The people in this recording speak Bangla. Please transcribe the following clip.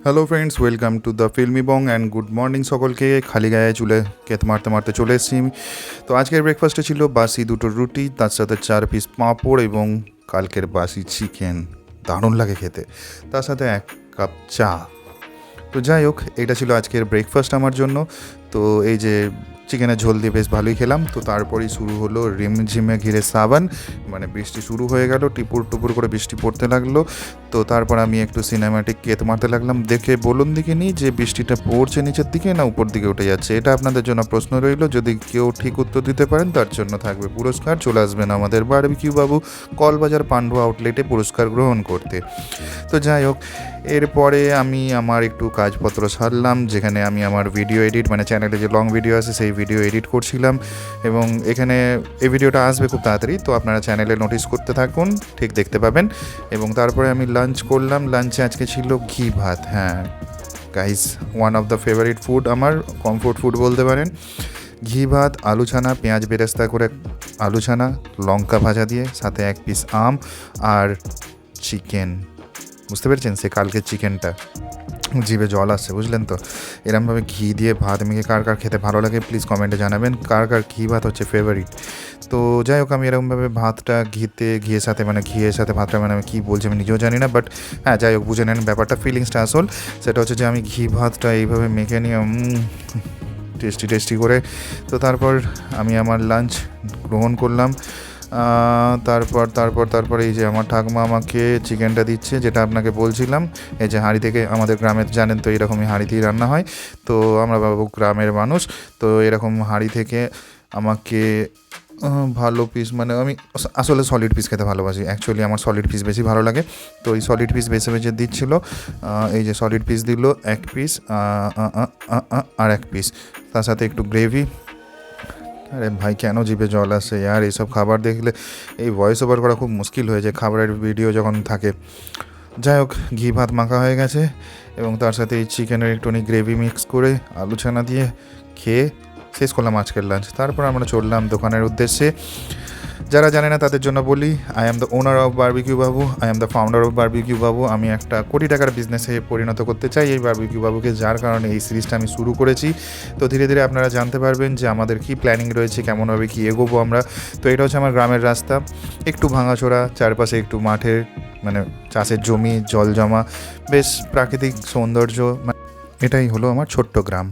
Hello friends, welcome to the filmy Bong and good morning সকলকে। খালি গায়ে চুলে কেত মারতে মারতে চলে এসেছি। তো আজকের ব্রেকফাস্টে ছিল বাসি দুটো রুটি, তার সাথে 4 পিস পাঁপড় এবং কালকের বাসি চিকেন। দারুণ লাগে খেতে, তার সাথে 1 কাপ চা। তো যাই হোক, এটা ছিল আজকের ব্রেকফাস্ট আমার জন্য। তো এই যে চিকেনের ঝোল দিয়ে বেশ ভালোই খেলাম। তো তারপরেই শুরু হলো রিমঝিমে ঘিরে সাবান, মানে বৃষ্টি শুরু হয়ে গেল, টিপুর টুপুর করে বৃষ্টি পড়তে লাগলো। তো তারপর আমি একটু সিনেম্যাটিক কেত মারতে লাগলাম। দেখে বলুন দিকে নি যে বৃষ্টিটা পড়ছে নিচের দিকে না উপর দিকে উঠে যাচ্ছে। এটা আপনাদের জন্য প্রশ্ন রইল। যদি কেউ ঠিক উত্তর দিতে পারেন তার জন্য থাকবে পুরস্কার। চলে আসবেন আমাদের বারবিকিউ বাবু কলবাজার পান্ডু আউটলেটে পুরস্কার গ্রহণ করতে। তো যাই হোক, এরপরে আমি আমার একটু কাজপত্র সারলাম, যেখানে আমি আমার ভিডিও এডিট, মানে চ্যানেলে যে লং ভিডিও আছে সেই ভিডিও এডিট করছিলাম। এবং এখানে এই ভিডিওটা আসবে খুব তাড়াতাড়ি, তো আপনারা চ্যানেলে নোটিস করতে থাকুন, ঠিক দেখতে পাবেন। এবং তারপরে আমি লাঞ্চ করলাম। লাঞ্চে আজকে ছিল ঘি ভাত। হ্যাঁ guys, one of the favourite food, আমার কমফোর্ট ফুড বলতে পারেন। ঘি ভাত, আলু ছানা, পেঁয়াজ বেরেস্তা করে আলু ছানা, লঙ্কা ভাজা দিয়ে, সাথে 1 পিস আম আর চিকেন। বুঝতে পেরেছেন, সে কালকের চিকেনটা। জিভে জল আসছে, বুঝলেন তো। এরমভাবে ঘি দিয়ে ভাত মেখে কার কার খেতে ভালো লাগে প্লিজ কমেন্টে জানাবেন। কার কার ঘি ভাত হচ্ছে ফেভারিট। তো যাই হোক, আমি এরকমভাবে ভাতটা ঘিয়ের সাথে ভাতটা, মানে আমি কী বলছি আমি নিজেও জানি না, বাট হ্যাঁ যাই হোক বুঝে নেন ব্যাপারটা, ফিলিংসটা আসল। সেটা হচ্ছে যে আমি ঘি ভাতটা এইভাবে মেখে নিয়ে টেস্টি করে। তো তারপর আমি আমার লাঞ্চ গ্রহণ করলাম। তারপর এই যে আমার ঠাকুমা আমাকে চিকেনটা দিচ্ছে, যেটা আপনাকে বলছিলাম। এই যে হাঁড়ি থেকে, আমাদের গ্রামে জানেন তো এরকমই হাঁড়িতেই রান্না হয়। তো আমরা বাবু গ্রামের মানুষ, তো এরকম হাঁড়ি থেকে আমাকে ভালো পিস, মানে আমি আসলে সলিড পিস খেতে ভালোবাসি। অ্যাকচুয়ালি আমার সলিড পিস বেশি ভালো লাগে। তো এই সলিড পিস বেছে বেছে দিচ্ছিল। এই যে সলিড পিস দিল 1 পিস, আর 1 পিস, তার সাথে একটু গ্রেভি। আরে ভাই, কেন জিভে জল আসে আর এইসব খাবার দেখলে এই ভয়েস ওভার করা খুব মুশকিল হয়ে যায় খাবারের ভিডিও যখন থাকে। যাই হোক, ঘি ভাত মাখা হয়ে গেছে এবং তার সাথে এই চিকেনের একটুখানি গ্রেভি মিক্স করে আলু ছানা দিয়ে খেয়ে শেষ করলাম আজকের লাঞ্চ। তারপর আমরা চললাম দোকানের উদ্দেশ্যে। যারা জানে না তাদের জন্য বলি, I am the owner of barbecue Babu, I am the founder of barbecue Babu. আমি একটা কোটি টাকার বিজনেসে পরিণত করতে চাই এই বারবিকিউ বাবুকে, যার কারণে এই সিরিজটা আমি শুরু করেছি। তো ধীরে ধীরে আপনারা জানতে পারবেন যে আমাদের কী প্ল্যানিং রয়েছে, কেমনভাবে কী এগোবো আমরা। তো এটা হচ্ছে আমার গ্রামের রাস্তা, একটু ভাঙাচোরা, চারপাশে একটু মাঠের, মানে চাষের জমি, জল জমা, বেশ প্রাকৃতিক সৌন্দর্য। এটাই হলো আমার ছোট্ট গ্রাম।